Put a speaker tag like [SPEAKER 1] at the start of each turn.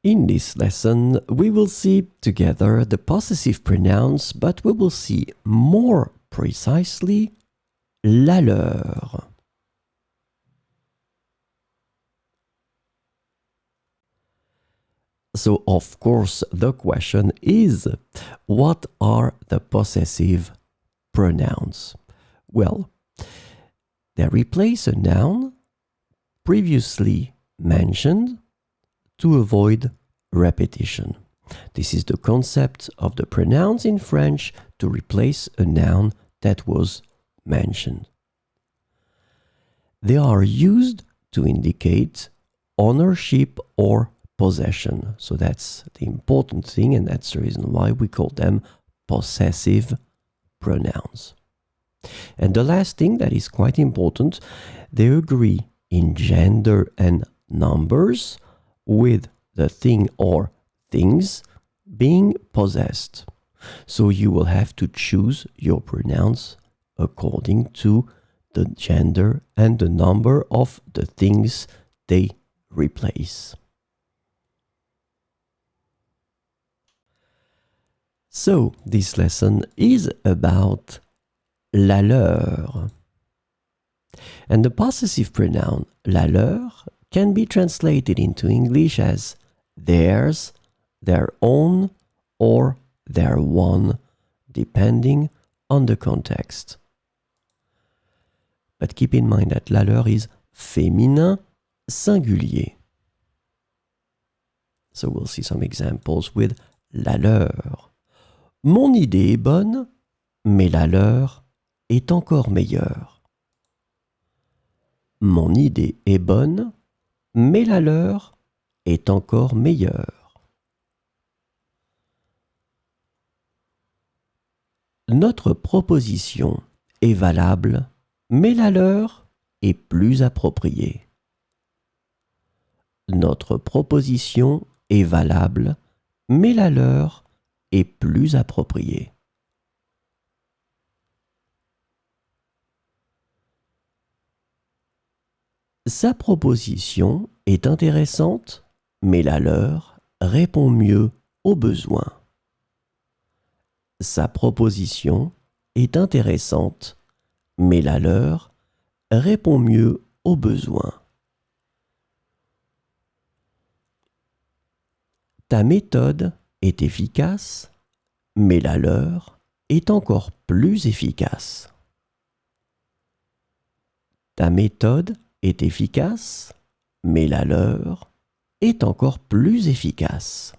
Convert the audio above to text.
[SPEAKER 1] In this lesson, we will see together the possessive pronouns, but we will see more precisely la leur. So, of course, the question is, what are the possessive pronouns? Well, they replace a noun previously mentioned to avoid repetition. This is the concept of the pronouns in French to replace a noun that was mentioned. They are used to indicate ownership or possession. So that's the important thing, and that's the reason why we call them possessive pronouns. And the last thing that is quite important, they agree in gender and numbers with the thing or things being possessed. So you will have to choose your pronouns according to the gender and the number of the things they replace. So this lesson is about la leur. And the possessive pronoun la leur can be translated into English as theirs, their own, or their one, depending on the context. But keep in mind that la leur is féminin singulier. So we'll see some examples with la leur. Mon idée est bonne, mais la leur est encore meilleure. Mon idée est bonne, mais la leur est encore meilleure. Notre proposition est valable, mais la leur est plus appropriée. Notre proposition est valable, mais la leur est plus appropriée. Sa proposition est intéressante, mais la leur répond mieux aux besoins. Sa proposition est intéressante, mais la leur répond mieux aux besoins. Ta méthode est efficace, mais la leur est encore plus efficace. Ta méthode est efficace, mais la leur est encore plus efficace.